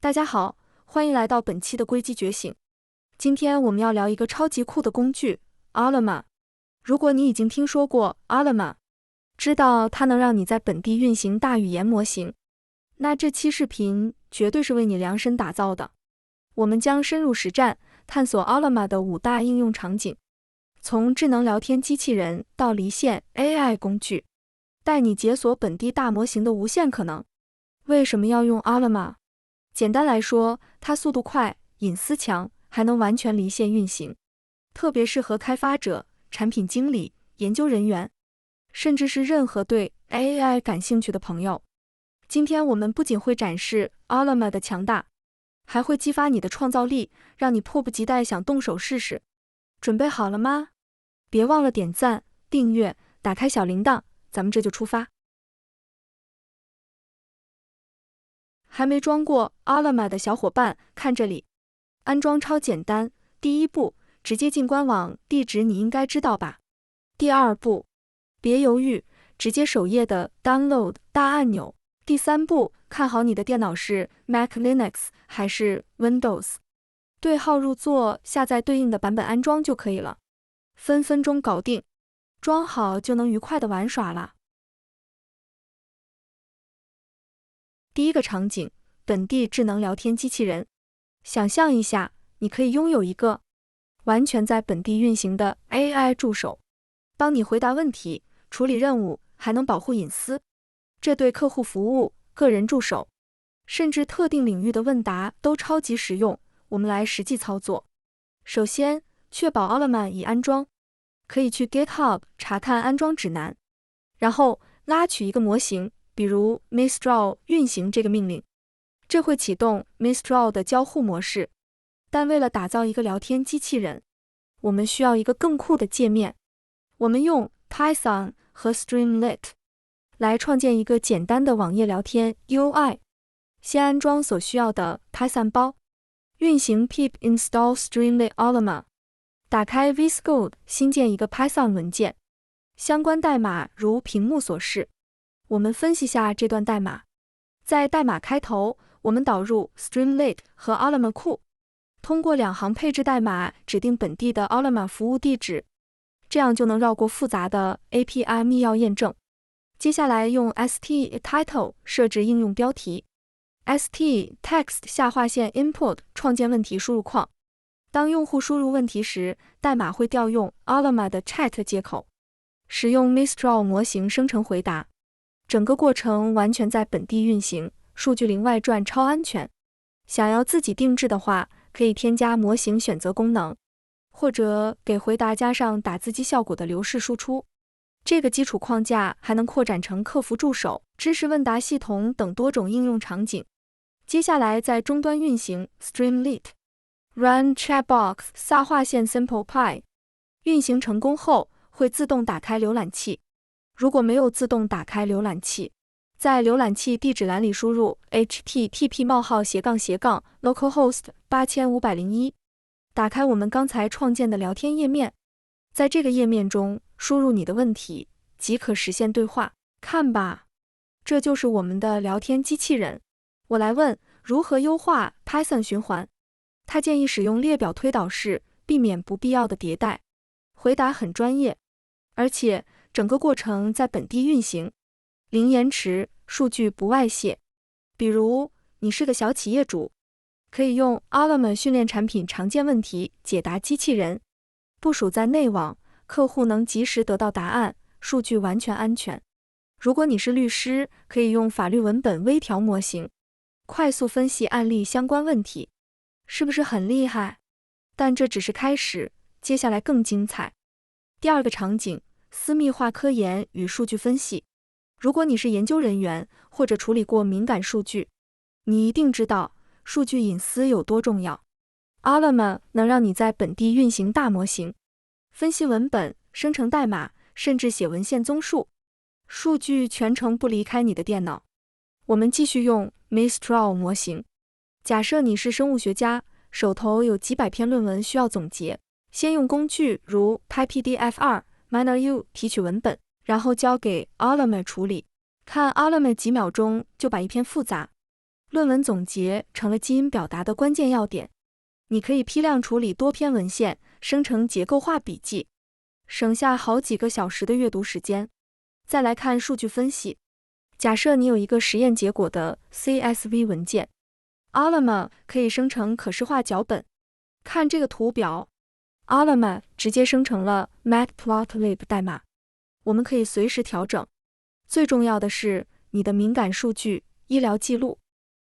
大家好，欢迎来到本期的硅基觉醒。今天我们要聊一个超级酷的工具 Llama。如果你已经听说过 Llama， 知道它能让你在本地运行大语言模型，那这期视频绝对是为你量身打造的。我们将深入实战，探索 Llama 的5大应用场景，从智能聊天机器人到离线 AI 工具，带你解锁本地大模型的无限可能。为什么要用 Llama？ 简单来说，它速度快，隐私强，还能完全离线运行，特别适合开发者、产品经理、研究人员，甚至是任何对 AI 感兴趣的朋友。今天我们不仅会展示 Llama 的强大，还会激发你的创造力，让你迫不及待想动手试试。准备好了吗？别忘了点赞、订阅，打开小铃铛，咱们这就出发。还没装过 Llama 的小伙伴，看这里，安装超简单。第一步，直接进官网，地址你应该知道吧？第二步，别犹豫，直接首页的 Download 大按钮。第三步，看好你的电脑是 Mac、Linux 还是 Windows， 对号入座，下载对应的版本安装就可以了，分分钟搞定，装好就能愉快的玩耍了。第一个场景，本地智能聊天机器人。想象一下，你可以拥有一个完全在本地运行的 AI 助手，帮你回答问题、处理任务，还能保护隐私。这对客户服务、个人助手，甚至特定领域的问答都超级实用。我们来实际操作。首先，确保 Llama 已安装，可以去 GitHub 查看安装指南，然后拉取一个模型，比如 Mistral 运行这个命令，这会启动 Mistral 的交互模式。但为了打造一个聊天机器人，我们需要一个更酷的界面。我们用 Python 和 Streamlit 来创建一个简单的网页聊天 UI。先安装所需要的 Python 包，运行 pip install Streamlit Llama， 打开 VS Code， 新建一个 Python 文件，相关代码如屏幕所示。我们分析下这段代码，在代码开头，我们导入 Streamlit 和 Llama 库，通过2行配置代码指定本地的 Llama 服务地址，这样就能绕过复杂的 API 密钥验证。接下来用 st_title 设置应用标题， st_text 下划线 input 创建问题输入框。当用户输入问题时，代码会调用 Llama 的 chat 接口，使用 Mistral 模型生成回答。整个过程完全在本地运行，数据零外传，超安全。想要自己定制的话，可以添加模型选择功能，或者给回答加上打字机效果的流式输出。这个基础框架还能扩展成客服助手、知识问答系统等多种应用场景。接下来在终端运行 Streamlit Run Chatbox 下划线 SimplePy， 运行成功后会自动打开浏览器。如果没有自动打开浏览器，在浏览器地址栏里输入 http://localhost 8501， 打开我们刚才创建的聊天页面。在这个页面中，输入你的问题，即可实现对话。看吧，这就是我们的聊天机器人。我来问，如何优化 Python 循环？他建议使用列表推导式，避免不必要的迭代。回答很专业，而且整个过程在本地运行，零延迟，数据不外泄。比如你是个小企业主，可以用 Llama 训练产品常见问题解答机器人，部署在内网，客户能及时得到答案，数据完全安全。如果你是律师，可以用法律文本微调模型，快速分析案例相关问题。是不是很厉害？但这只是开始，接下来更精彩。第二个场景，私密化科研与数据分析。如果你是研究人员或者处理过敏感数据，你一定知道数据隐私有多重要。Llama 能让你在本地运行大模型，分析文本、生成代码，甚至写文献综述，数据全程不离开你的电脑。我们继续用 Mistral 模型。假设你是生物学家，手头有几百篇论文需要总结，先用工具如 PyPDF2、MinerU 提取文本，然后交给 Llama 处理。看 Llama 几秒钟就把一篇复杂论文总结成了基因表达的关键要点。你可以批量处理多篇文献，生成结构化笔记，省下好几个小时的阅读时间。再来看数据分析。假设你有一个实验结果的 CSV 文件， Llama 可以生成可视化脚本。看这个图表， Llama 直接生成了 Matplotlib 代码，我们可以随时调整。最重要的是，你的敏感数据、医疗记录、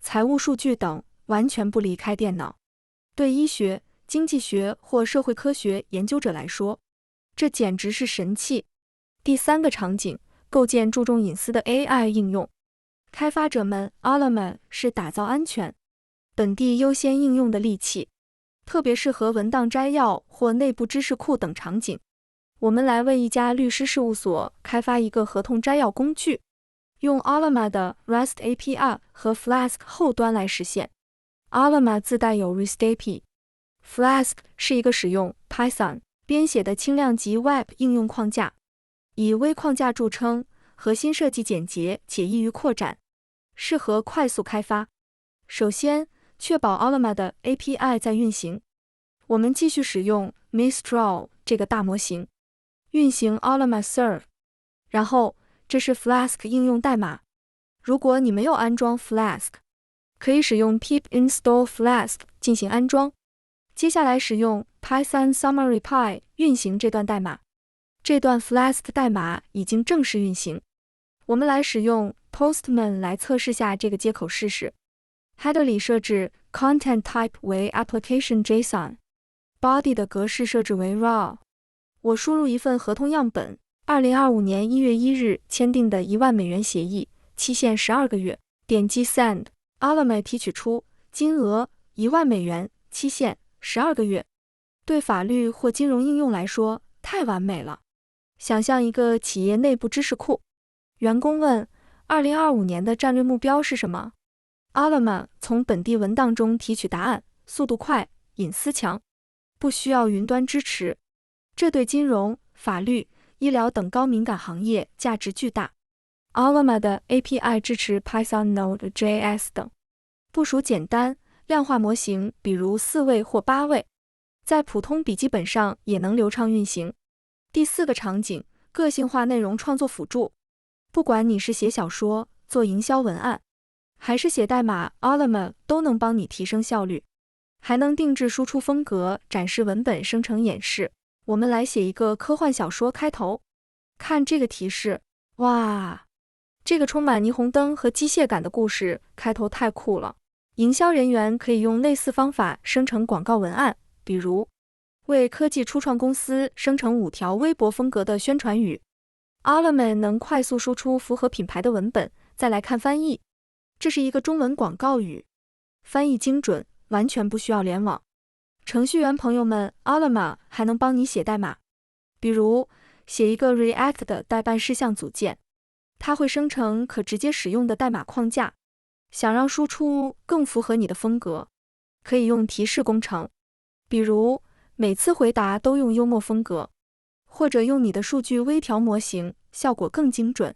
财务数据等完全不离开电脑。对医学、经济学或社会科学研究者来说，这简直是神器。第三个场景，构建注重隐私的 AI 应用。开发者们 Llama 是打造安全、本地优先应用的利器，特别适合文档摘要或内部知识库等场景。我们来为一家律师事务所开发一个合同摘要工具，用 Llama 的 REST API 和 Flask 后端来实现。Llama 自带有 REST API。Flask 是一个使用 Python 编写的轻量级 Web 应用框架，以微框架著称，核心设计简洁且易于扩展，适合快速开发。首先，确保 Llama 的 API 在运行。我们继续使用 Mistral 这个大模型，运行 Llama Serve。然后，这是 Flask 应用代码。如果你没有安装 Flask， 可以使用 pip install Flask 进行安装。接下来使用 Python SummaryPy 运行这段代码。这段 Flask 代码已经正式运行。我们来使用 Postman 来测试下这个接口试试。Header 里设置 Content Type 为 Application JSON，Body 的格式设置为 RAW。我输入一份合同样本，2025年1月1日签订的$10,000协议，期限12个月。点击 Send，Llama 提取出金额$10,000，期限12个月。对法律或金融应用来说，太完美了。想象一个企业内部知识库，员工问：2025年的战略目标是什么？ Llama 从本地文档中提取答案，速度快，隐私强，不需要云端支持。这对金融、法律、医疗等高敏感行业价值巨大。Llama 的 API 支持 Python、Node.js 等，部署简单，量化模型比如4位或8位，在普通笔记本上也能流畅运行。第四个场景，个性化内容创作辅助。不管你是写小说、做营销文案，还是写代码， Llama 都能帮你提升效率，还能定制输出风格，展示文本生成演示。我们来写一个科幻小说开头。看这个提示，哇，这个充满霓虹灯和机械感的故事开头太酷了。营销人员可以用类似方法生成广告文案，比如为科技初创公司生成5条微博风格的宣传语。Llama 能快速输出符合品牌的文本。再来看翻译，这是一个中文广告语，翻译精准，完全不需要联网。程序员朋友们， Llama 还能帮你写代码，比如写一个 React 的待办事项组件，它会生成可直接使用的代码框架。想让输出更符合你的风格，可以用提示工程，比如每次回答都用幽默风格，或者用你的数据微调模型，效果更精准。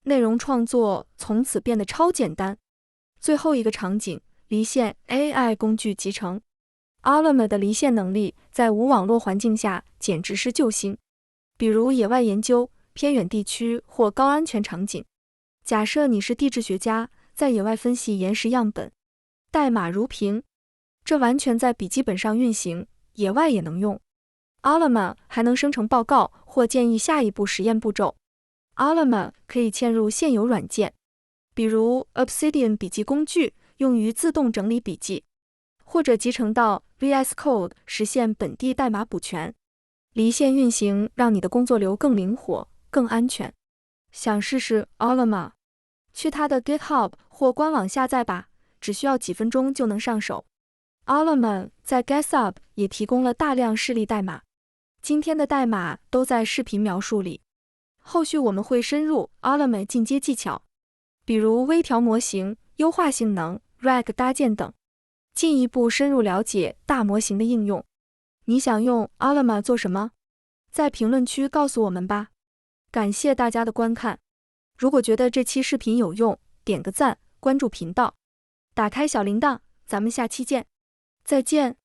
内容创作从此变得超简单。最后一个场景，离线 AI 工具集成。Llama 的离线能力在无网络环境下简直是救星，比如野外研究、偏远地区或高安全场景。假设你是地质学家，在野外分析岩石样本，代码如屏，这完全在笔记本上运行，野外也能用。Llama 还能生成报告或建议下一步实验步骤。Llama 可以嵌入现有软件，比如 Obsidian 笔记工具，用于自动整理笔记，或者集成到 VS Code 实现本地代码补全。离线运行让你的工作流更灵活、更安全。想试试 Llama？ 去它的 GitHub 或官网下载吧，只需要几分钟就能上手。Llama 在 GitHub 也提供了大量示例代码，今天的代码都在视频描述里。后续我们会深入 Llama 进阶技巧，比如微调模型、优化性能、RAG 搭建等，进一步深入了解大模型的应用。你想用 Llama 做什么？在评论区告诉我们吧。感谢大家的观看，如果觉得这期视频有用，点个赞，关注频道。打开小铃铛，咱们下期见。再见。